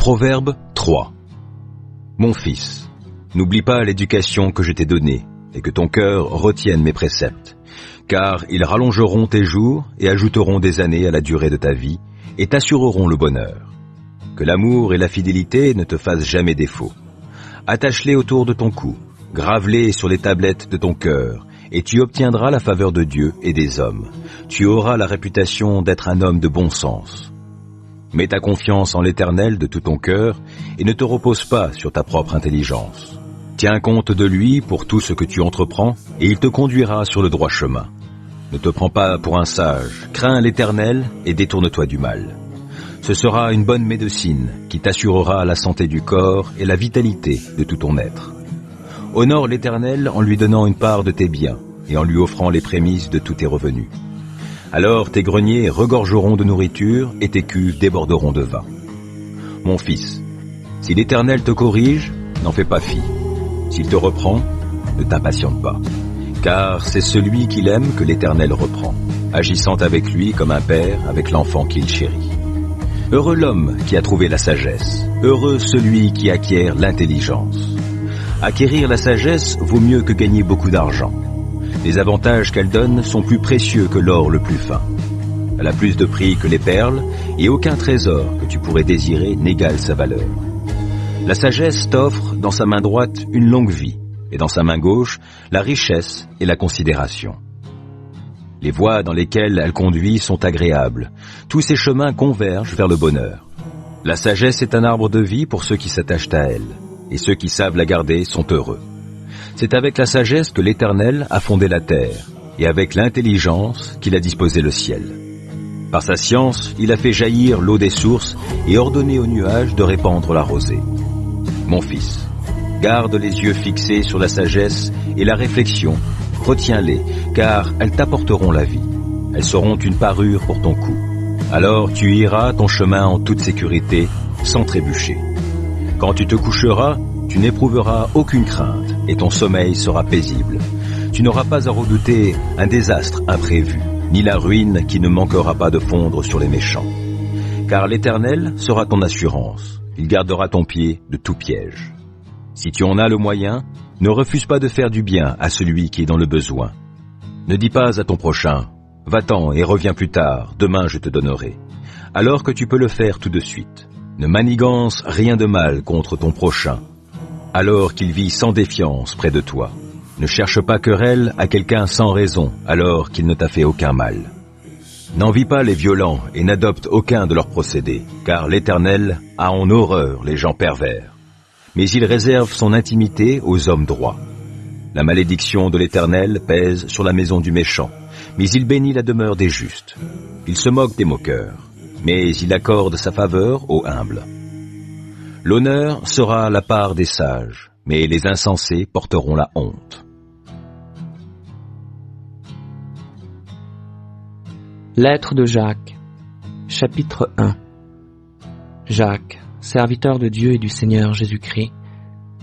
Proverbe 3. Mon fils, n'oublie pas l'éducation que je t'ai donnée, et que ton cœur retienne mes préceptes, car ils rallongeront tes jours et ajouteront des années à la durée de ta vie, et t'assureront le bonheur. Que l'amour et la fidélité ne te fassent jamais défaut. Attache-les autour de ton cou, grave-les sur les tablettes de ton cœur, et tu obtiendras la faveur de Dieu et des hommes. Tu auras la réputation d'être un homme de bon sens. Mets ta confiance en l'Éternel de tout ton cœur et ne te repose pas sur ta propre intelligence. Tiens compte de lui pour tout ce que tu entreprends et il te conduira sur le droit chemin. Ne te prends pas pour un sage, crains l'Éternel et détourne-toi du mal. Ce sera une bonne médecine qui t'assurera la santé du corps et la vitalité de tout ton être. Honore l'Éternel en lui donnant une part de tes biens et en lui offrant les prémices de tous tes revenus. Alors tes greniers regorgeront de nourriture et tes cuves déborderont de vin. Mon fils, si l'Éternel te corrige, n'en fais pas fi. S'il te reprend, ne t'impatiente pas. Car c'est celui qu'il aime que l'Éternel reprend, agissant avec lui comme un père avec l'enfant qu'il chérit. Heureux l'homme qui a trouvé la sagesse, heureux celui qui acquiert l'intelligence. Acquérir la sagesse vaut mieux que gagner beaucoup d'argent. Les avantages qu'elle donne sont plus précieux que l'or le plus fin. Elle a plus de prix que les perles, et aucun trésor que tu pourrais désirer n'égale sa valeur. La sagesse t'offre dans sa main droite une longue vie, et dans sa main gauche la richesse et la considération. Les voies dans lesquelles elle conduit sont agréables. Tous ses chemins convergent vers le bonheur. La sagesse est un arbre de vie pour ceux qui s'attachent à elle, et ceux qui savent la garder sont heureux. C'est avec la sagesse que l'Éternel a fondé la terre, et avec l'intelligence qu'il a disposé le ciel. Par sa science, il a fait jaillir l'eau des sources et ordonné aux nuages de répandre la rosée. Mon fils, garde les yeux fixés sur la sagesse et la réflexion, retiens-les, car elles t'apporteront la vie. Elles seront une parure pour ton cou. Alors tu iras ton chemin en toute sécurité, sans trébucher. Quand tu te coucheras, tu n'éprouveras aucune crainte et ton sommeil sera paisible. Tu n'auras pas à redouter un désastre imprévu, ni la ruine qui ne manquera pas de fondre sur les méchants. Car l'Éternel sera ton assurance, il gardera ton pied de tout piège. Si tu en as le moyen, ne refuse pas de faire du bien à celui qui est dans le besoin. Ne dis pas à ton prochain, va-t'en et reviens plus tard, demain je te donnerai, alors que tu peux le faire tout de suite. Ne manigance rien de mal contre ton prochain, alors qu'il vit sans défiance près de toi. Ne cherche pas querelle à quelqu'un sans raison, alors qu'il ne t'a fait aucun mal. N'envie pas les violents et n'adopte aucun de leurs procédés, car l'Éternel a en horreur les gens pervers. Mais il réserve son intimité aux hommes droits. La malédiction de l'Éternel pèse sur la maison du méchant, mais il bénit la demeure des justes. Il se moque des moqueurs, mais il accorde sa faveur aux humbles. L'honneur sera la part des sages, mais les insensés porteront la honte. Lettre de Jacques, chapitre 1. Jacques, serviteur de Dieu et du Seigneur Jésus-Christ,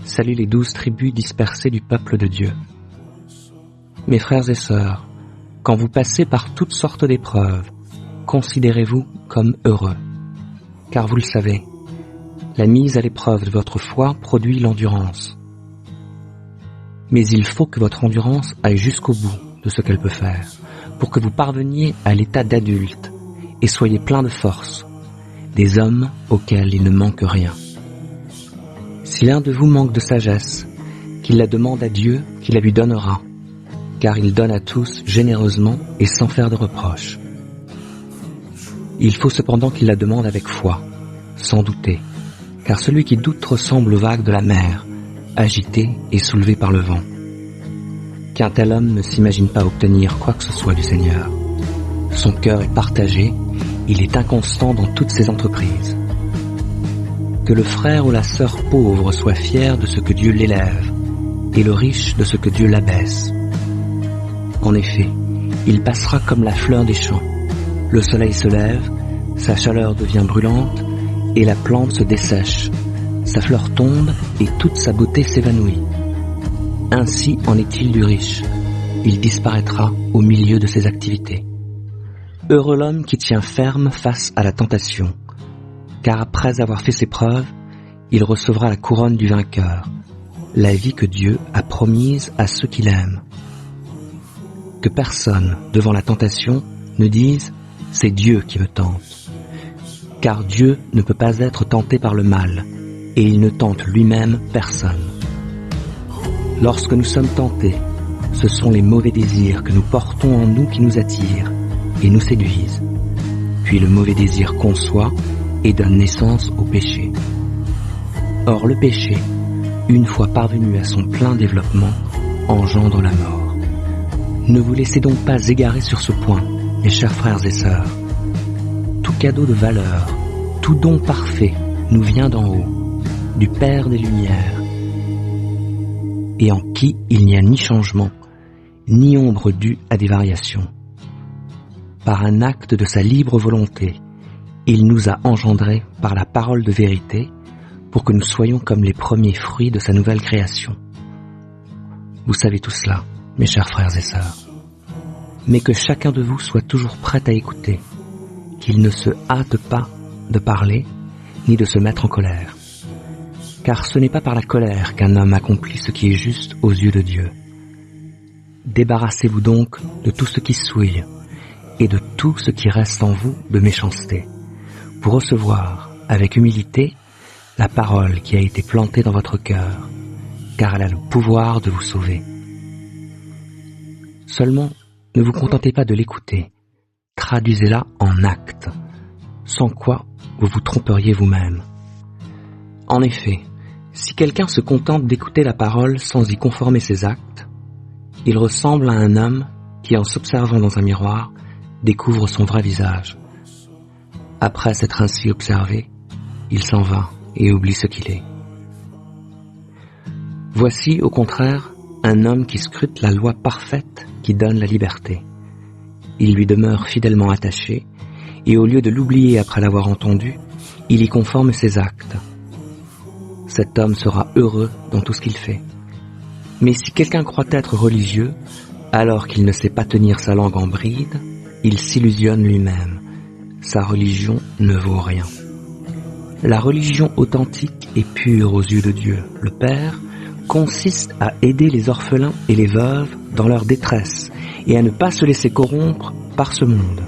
salue les 12 tribus dispersées du peuple de Dieu. Mes frères et sœurs, quand vous passez par toutes sortes d'épreuves, considérez-vous comme heureux, car vous le savez, la mise à l'épreuve de votre foi produit l'endurance. Mais il faut que votre endurance aille jusqu'au bout de ce qu'elle peut faire, pour que vous parveniez à l'état d'adulte et soyez pleins de force, des hommes auxquels il ne manque rien. Si l'un de vous manque de sagesse, qu'il la demande à Dieu, qui la lui donnera, car il donne à tous généreusement et sans faire de reproche. Il faut cependant qu'il la demande avec foi, sans douter, car celui qui doute ressemble aux vagues de la mer, agité et soulevé par le vent. Qu'un tel homme ne s'imagine pas obtenir quoi que ce soit du Seigneur. Son cœur est partagé, il est inconstant dans toutes ses entreprises. Que le frère ou la sœur pauvre soit fier de ce que Dieu l'élève, et le riche de ce que Dieu l'abaisse. En effet, il passera comme la fleur des champs. Le soleil se lève, sa chaleur devient brûlante, et la plante se dessèche. Sa fleur tombe, et toute sa beauté s'évanouit. Ainsi en est-il du riche. Il disparaîtra au milieu de ses activités. Heureux l'homme qui tient ferme face à la tentation. car après avoir fait ses preuves, il recevra la couronne du vainqueur, la vie que Dieu a promise à ceux qui l'aiment. Que personne, devant la tentation, ne dise « c'est Dieu qui me tente », car Dieu ne peut pas être tenté par le mal, et il ne tente lui-même personne. Lorsque nous sommes tentés, ce sont les mauvais désirs que nous portons en nous qui nous attirent et nous séduisent. Puis le mauvais désir conçoit et donne naissance au péché. Or le péché, une fois parvenu à son plein développement, engendre la mort. Ne vous laissez donc pas égarer sur ce point, mes chers frères et sœurs. Tout cadeau de valeur, tout don parfait nous vient d'en haut, du Père des Lumières, et en qui il n'y a ni changement, ni ombre due à des variations. Par un acte de sa libre volonté, il nous a engendrés par la parole de vérité, pour que nous soyons comme les premiers fruits de sa nouvelle création. Vous savez tout cela, mes chers frères et sœurs. Mais que chacun de vous soit toujours prêt à écouter, qu'il ne se hâte pas de parler, ni de se mettre en colère. Car ce n'est pas par la colère qu'un homme accomplit ce qui est juste aux yeux de Dieu. Débarrassez-vous donc de tout ce qui souille, et de tout ce qui reste en vous de méchanceté, pour recevoir, avec humilité, la parole qui a été plantée dans votre cœur, car elle a le pouvoir de vous sauver. Seulement, ne vous contentez pas de l'écouter, traduisez-la en actes, sans quoi vous vous tromperiez vous-même. En effet, si quelqu'un se contente d'écouter la parole sans y conformer ses actes, il ressemble à un homme qui, en s'observant dans un miroir, découvre son vrai visage. Après s'être ainsi observé, il s'en va et oublie ce qu'il est. Voici, au contraire, un homme qui scrute la loi parfaite qui donne la liberté. Il lui demeure fidèlement attaché, et au lieu de l'oublier après l'avoir entendu, il y conforme ses actes. Cet homme sera heureux dans tout ce qu'il fait. Mais si quelqu'un croit être religieux, alors qu'il ne sait pas tenir sa langue en bride, il s'illusionne lui-même. Sa religion ne vaut rien. La religion authentique et pure aux yeux de Dieu, le Père, consiste à aider les orphelins et les veuves dans leur détresse et à ne pas se laisser corrompre par ce monde.